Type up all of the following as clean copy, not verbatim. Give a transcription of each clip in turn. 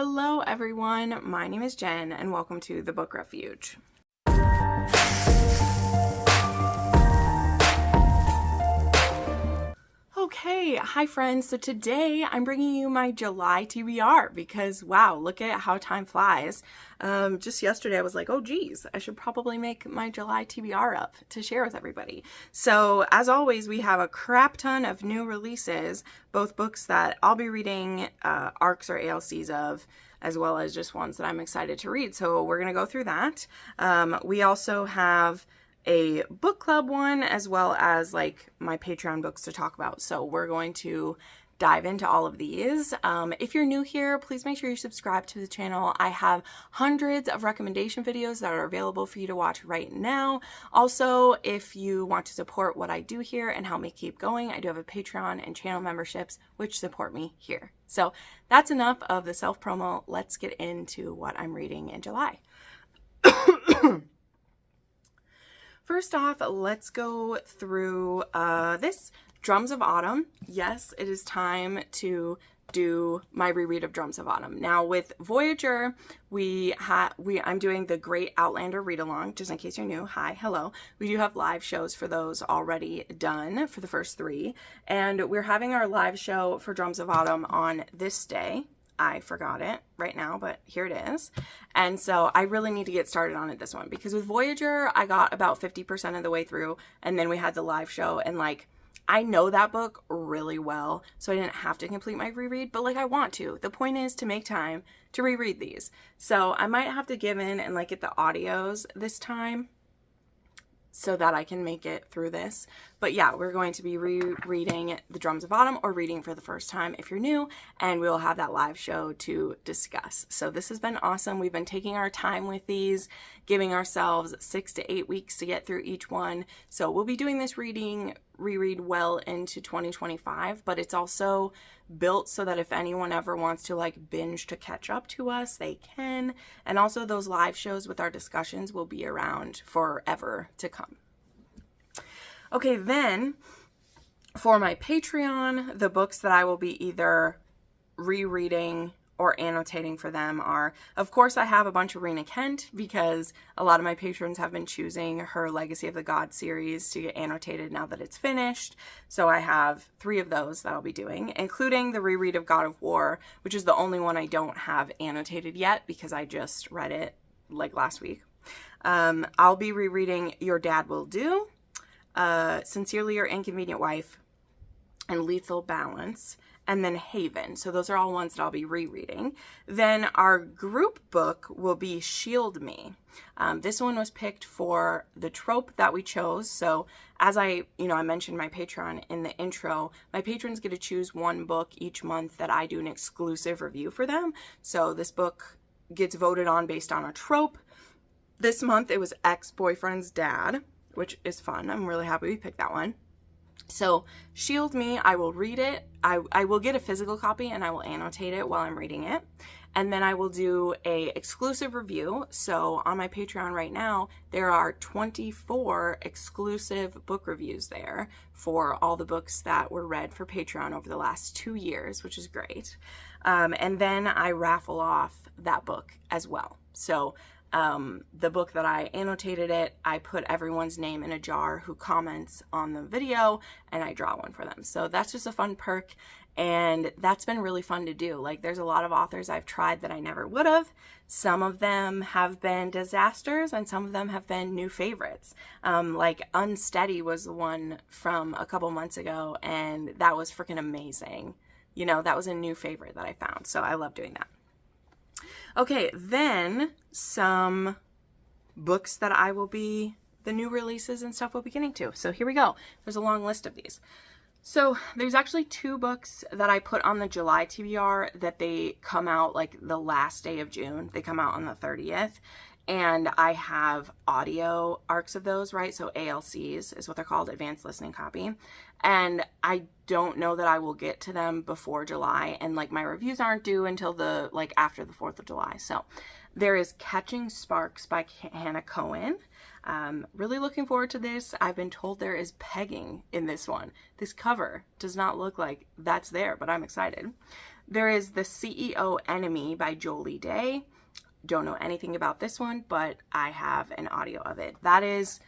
Hello everyone, my name is Jen and welcome to the Book Refuge. Okay, hi friends. So today I'm bringing you my July TBR because wow, look at how time flies. Just yesterday I was like, oh geez, I should probably make my July TBR up to share with everybody. So as always, we have a crap ton of new releases, both books that I'll be reading ARCs or ALCs of, as well as just ones that I'm excited to read. So we're going to go through that. We also have a book club one, as well as like my Patreon books to talk about. So we're going to dive into all of these. If you're new here, please make sure you subscribe to the channel. I have hundreds of recommendation videos that are available for you to watch right now. Also, if you want to support what I do here and help me keep going, I do have a Patreon and channel memberships which support me here. So that's enough of the self-promo. Let's get into what I'm reading in July. First off, let's go through this Drums of Autumn. Yes, it is time to do my reread of Drums of Autumn. Now with Voyager, I'm doing the Great Outlander read along, just in case you're new. Hi, hello. We do have live shows for those already done for the first 3, and we're having our live show for Drums of Autumn on this day. I forgot it right now, but here it is. And so I really need to get started on it this one, because with Voyager, I got about 50% of the way through, and then we had the live show, and like, I know that book really well, so I didn't have to complete my reread, but like I want to. The point is to make time to reread these. So I might have to give in and like get the audios this time so that I can make it through this. But yeah, we're going to be rereading the Drums of Autumn, or reading for the first time if you're new, and we'll have that live show to discuss. So this has been awesome. We've been taking our time with these, giving ourselves 6 to 8 weeks to get through each one. So we'll be doing this reread well into 2025, but it's also built so that if anyone ever wants to like binge to catch up to us, they can. And also those live shows with our discussions will be around forever to come. Okay, then for my Patreon, the books that I will be either rereading or annotating for them are, of course, I have a bunch of Rena Kent, because a lot of my patrons have been choosing her Legacy of the Gods series to get annotated now that it's finished. So I have 3 of those that I'll be doing, including the reread of God of War, which is the only one I don't have annotated yet because I just read it like last week. I'll be rereading Your Dad Will Do, Sincerely Your Inconvenient Wife, and Lethal Balance, and then Haven. So those are all ones that I'll be rereading. Then our group book will be Shield Me. This one was picked for the trope that we chose. So as I mentioned my Patreon in the intro, my patrons get to choose one book each month that I do an exclusive review for them. So this book gets voted on based on a trope. This month it was Ex-Boyfriend's Dad, which is fun. I'm really happy we picked that one. So Shield Me, I will read it. I will get a physical copy and I will annotate it while I'm reading it. And then I will do a exclusive review. So on my Patreon right now, there are 24 exclusive book reviews there for all the books that were read for Patreon over the last 2 years, which is great. And then I raffle off that book as well. So the book that I annotated it, I put everyone's name in a jar who comments on the video, and I draw one for them. So that's just a fun perk, and that's been really fun to do. Like, there's a lot of authors I've tried that I never would have. Some of them have been disasters, and some of them have been new favorites. Like Unsteady was the one from a couple months ago, and that was freaking amazing. You know, that was a new favorite that I found, so I love doing that. Okay, then some books that the new releases and stuff we'll be getting to. So here we go. There's a long list of these. So there's actually 2 books that I put on the July TBR that they come out like the last day of June. They come out on the 30th. And I have audio arcs of those, right? So ALCs is what they're called, Advanced Listening Copy. And I don't know that I will get to them before July. And like my reviews aren't due until after the 4th of July. So there is Catching Sparks by Hannah Cohen. Really looking forward to this. I've been told there is pegging in this one. This cover does not look like that's there, but I'm excited. There is The CEO Enemy by Jolie Day. Don't know anything about this one, but I have an audio of it. That is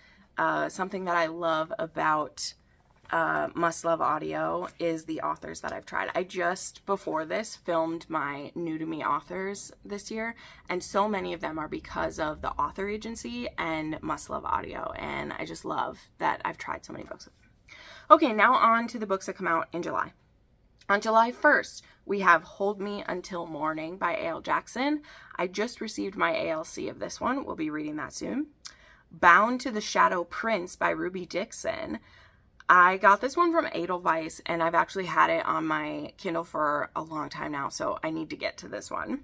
something that I love about Must Love Audio is the authors that I've tried. I just before this filmed my new to me authors this year, and so many of them are because of the author agency and Must Love Audio, and I just love that I've tried so many books with them. Okay, now on to the books that come out in July. On July 1st, we have Hold Me Until Morning by A.L. Jackson. I just received my ALC of this one. We'll be reading that soon. Bound to the Shadow Prince by Ruby Dixon. I got this one from Edelweiss, and I've actually had it on my Kindle for a long time now, so I need to get to this one.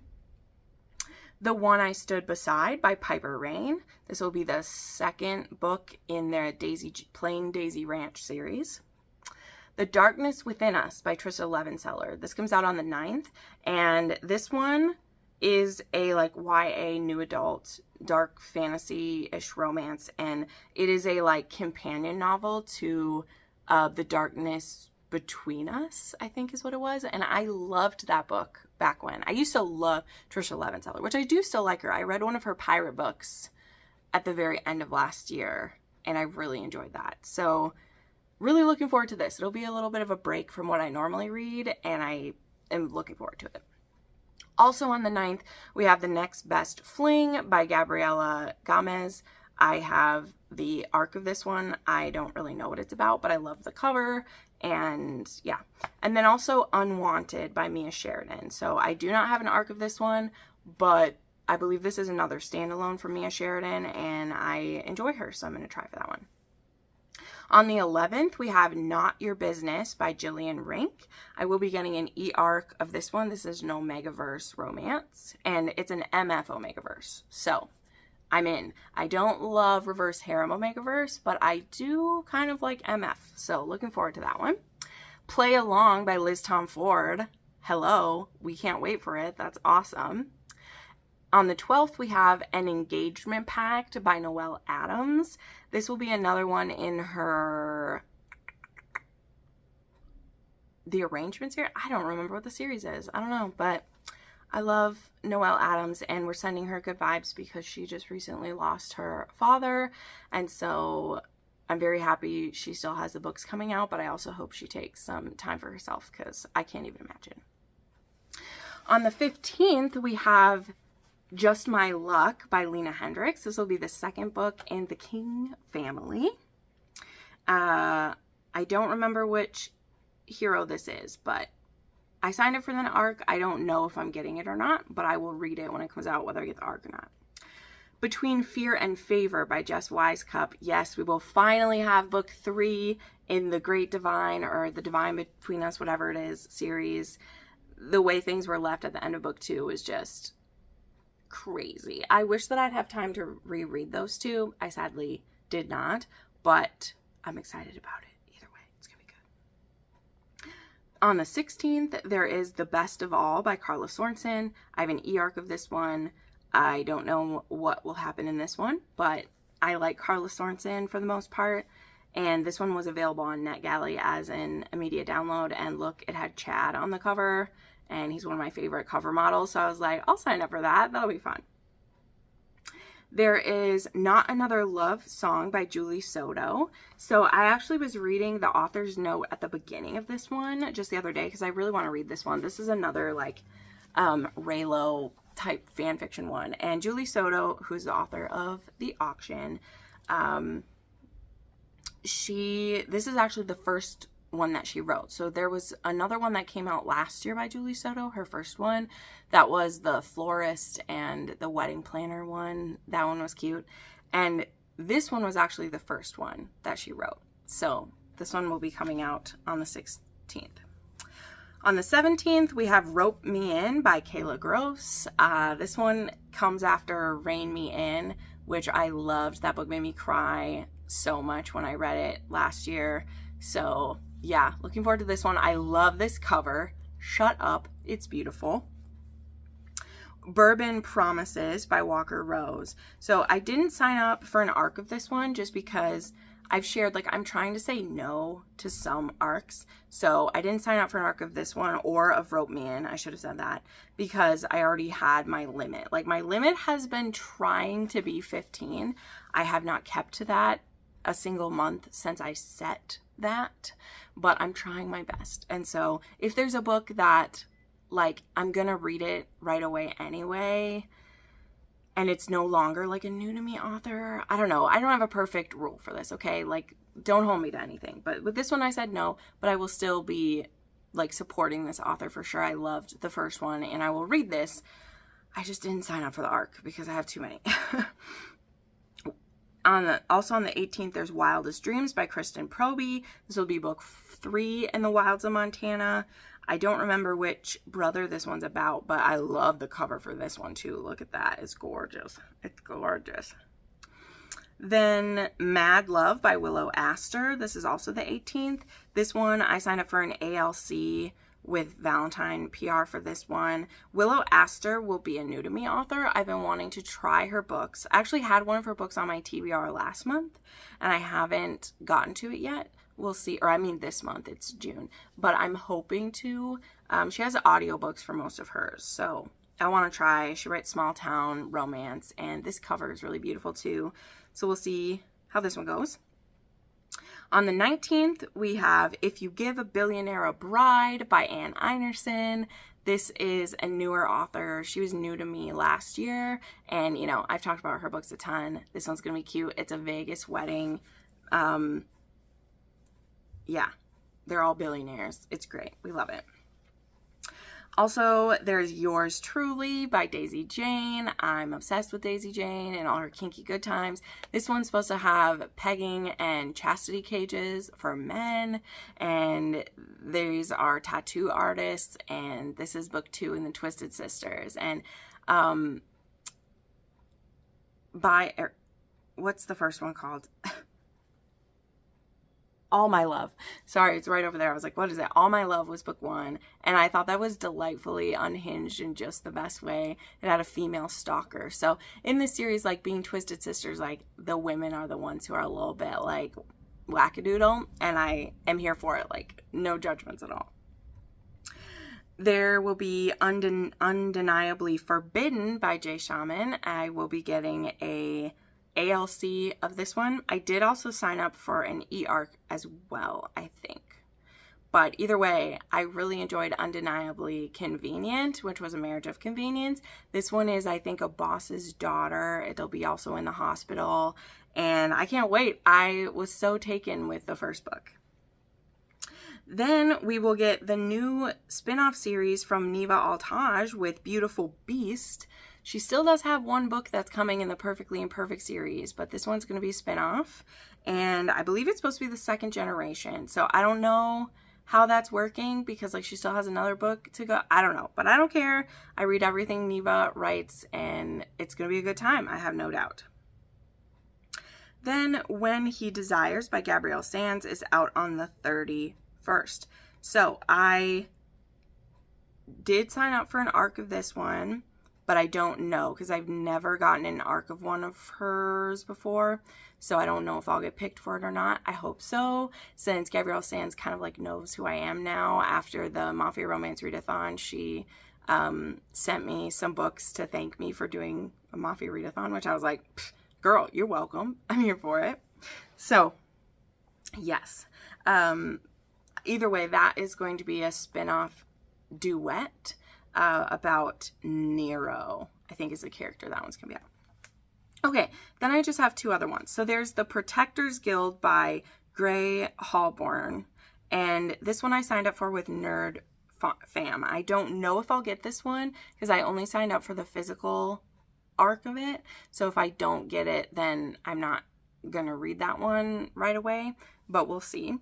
The One I Stood Beside by Piper Rain. This will be the second book in their Plain Daisy Ranch series. The Darkness Within Us by Trista Levenseller. This comes out on the 9th, and this one is a like YA new adult dark fantasy-ish romance, and it is a like companion novel to The Darkness Between Us, I think is what it was, and I loved that book back when. I used to love Trista Levenseller, which I do still like her. I read one of her pirate books at the very end of last year, and I really enjoyed that. So really looking forward to this. It'll be a little bit of a break from what I normally read, and I am looking forward to it. Also on the 9th, we have The Next Best Fling by Gabriela Gomez. I have the arc of this one. I don't really know what it's about, but I love the cover, and yeah. And then also Unwanted by Mia Sheridan. So I do not have an arc of this one, but I believe this is another standalone from Mia Sheridan, and I enjoy her, so I'm going to try for that one. On the 11th, we have Not Your Business by Gillian Rink. I will be getting an e-arc of this one. This is an Omegaverse romance, and it's an MF Omegaverse. So I'm in. I don't love reverse harem Omegaverse, but I do kind of like MF. So looking forward to that one. Play Along by Liz Tom Ford. Hello. We can't wait for it. That's awesome. On the 12th, we have An Engagement Pact by Noelle Adams. This will be another one in her The Arrangement series. I don't remember what the series is. I don't know, but I love Noelle Adams, and we're sending her good vibes because she just recently lost her father, and so I'm very happy she still has the books coming out, but I also hope she takes some time for herself because I can't even imagine. On the 15th, we have Just My Luck by Lena Hendricks. This will be the second book in the King family. I don't remember which hero this is, but I signed up for the arc. I don't know if I'm getting it or not, but I will read it when it comes out, whether I get the arc or not. Between Fear and Favor by Jess Wisecup. Yes, we will finally have book 3 in the Great Divine, or the Divine Between Us, whatever it is, series. The way things were left at the end of book 2 was just crazy. I wish that I'd have time to reread those two. I sadly did not, but I'm excited about it. Either way, it's gonna be good. On the 16th, there is The Best of All by Carla Sorensen. I have an e-arc of this one. I don't know what will happen in this one, but I like Carla Sorensen for the most part, and this one was available on NetGalley as an immediate download, and look, it had Chad on the cover, and he's one of my favorite cover models, so I was like, I'll sign up for that. That'll be fun. There is Not Another Love Song by Julie Soto. So I actually was reading the author's note at the beginning of this one just the other day because I really want to read this one. This is another like Raylo type fan fiction one. And Julie Soto, who's the author of The Auction, this is actually the first one that she wrote. So there was another one that came out last year by Julie Soto, her first one. That was the florist and the wedding planner one. That one was cute. And this one was actually the first one that she wrote. So this one will be coming out on the 16th. On the 17th, we have Rope Me In by Kayla Gross. This one comes after Rein Me In, which I loved. That book made me cry so much when I read it last year. So yeah, looking forward to this one. I love this cover. Shut up. It's beautiful. Bourbon Promises by Walker Rose. So I didn't sign up for an arc of this one just because I've shared, like, I'm trying to say no to some arcs. So I didn't sign up for an arc of this one or of Rope Me In. I should have said that, because I already had my limit. Like, my limit has been trying to be 15. I have not kept to that a single month since I set that, but I'm trying my best. And so if there's a book that, like, I'm gonna read it right away anyway, and it's no longer like a new to me author, I don't know. I don't have a perfect rule for this, okay? Like, don't hold me to anything. But with this one, I said no, but I will still be, like, supporting this author for sure. I loved the first one, and I will read this. I just didn't sign up for the arc because I have too many. Also on the 18th, there's Wildest Dreams by Kristen Proby. This will be book 3 in the wilds of Montana. I don't remember which brother this one's about, but I love the cover for this one too. Look at that. It's gorgeous. It's gorgeous. Then Mad Love by Willow Astor. This is also the 18th. This one, I signed up for an ALC with Valentine PR for this one. Willow Astor will be a new to me author. I've been wanting to try her books. I actually had one of her books on my TBR last month, and I haven't gotten to it yet. We'll see. Or I mean this month, it's June, but I'm hoping to. She has audiobooks for most of hers, so I want to try. She writes small town romance, and this cover is really beautiful too. So we'll see how this one goes. On the 19th, we have If You Give a Billionaire a Bride by Anne Einerson. This is a newer author. She was new to me last year, and, you know, I've talked about her books a ton. This one's going to be cute. It's a Vegas wedding. Yeah, they're all billionaires. It's great. We love it. Also, there's Yours Truly by Daisy Jane. I'm obsessed with Daisy Jane and all her kinky good times. This one's supposed to have pegging and chastity cages for men, and these are tattoo artists, and this is book 2 in the Twisted Sisters. And what's the first one called? All My Love. Sorry, it's right over there. I was like, what is it? All My Love was book 1, and I thought that was delightfully unhinged in just the best way. It had a female stalker. So in this series, like, being Twisted Sisters, like, the women are the ones who are a little bit, like, wackadoodle, and I am here for it. Like, no judgments at all. There will be Undeniably Forbidden by Jay Shaman. I will be getting a ALC of this one. I did also sign up for an e-arc as well, I think. But either way, I really enjoyed Undeniably Convenient, which was a marriage of convenience. This one is, I think, a boss's daughter. It'll be also in the hospital, and I can't wait. I was so taken with the first book. Then we will get the new spin-off series from Neva Altaj with Beautiful Beast. She still does have one book that's coming in the Perfectly Imperfect series, but this one's going to be a spin-off, and I believe it's supposed to be the second generation. So I don't know how that's working, because, like, she still has another book to go. I don't know, but I don't care. I read everything Neva writes, and it's going to be a good time. I have no doubt. Then When He Desires by Gabrielle Sands is out on the 31st. So I did sign up for an arc of this one, but I don't know, because I've never gotten an arc of one of hers before, so I don't know if I'll get picked for it or not. I hope so, since Gabrielle Sands kind of, like, knows who I am now. After the Mafia Romance Readathon, she sent me some books to thank me for doing a Mafia Readathon, which I was like, girl, you're welcome. I'm here for it. So, yes. Either way, that is going to be a spin-off duet about Nero, I think is the character that one's gonna be out. Okay, then I just have 2 other ones. So there's The Protectors Guild by Gray Hallborn, and this one I signed up for with Nerd Fam. I don't know if I'll get this one, because I only signed up for the physical arc of it. So if I don't get it, then I'm not gonna read that one right away, but we'll see.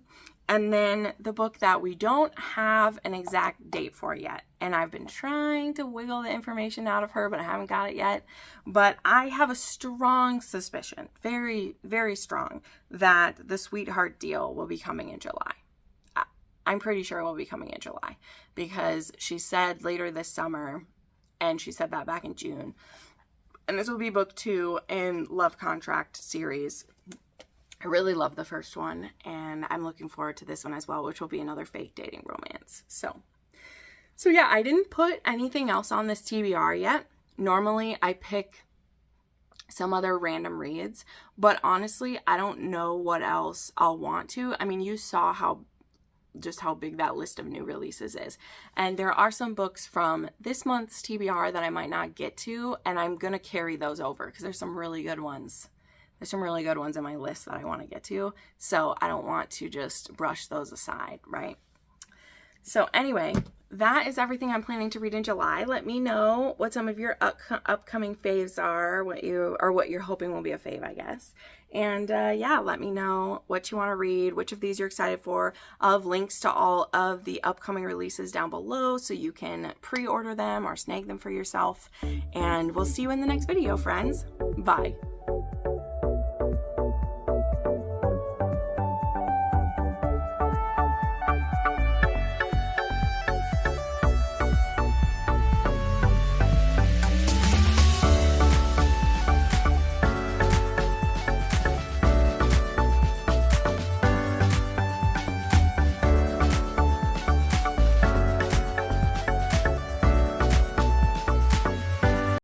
And then the book that we don't have an exact date for yet, and I've been trying to wiggle the information out of her, but I haven't got it yet. But I have a strong suspicion, very, very strong, that The Sweetheart Deal will be coming in July. I'm pretty sure it will be coming in July, because she said later this summer, and she said that back in June. And this will be book 2 in Love Contract series. I really love the first one, and I'm looking forward to this one as well, which will be another fake dating romance. So yeah, I didn't put anything else on this TBR yet. Normally I pick some other random reads, but honestly, I don't know what else I'll want to. I mean, you saw just how big that list of new releases is. And there are some books from this month's TBR that I might not get to, and I'm going to carry those over because there's some really good ones. There's some really good ones in my list that I want to get to, so I don't want to just brush those aside, right? So anyway, that is everything I'm planning to read in July. Let me know what some of your upcoming faves are, what you're hoping will be a fave, I guess. And yeah, let me know what you want to read, which of these you're excited for. I'll have links to all of the upcoming releases down below so you can pre-order them or snag them for yourself. And we'll see you in the next video, friends. Bye.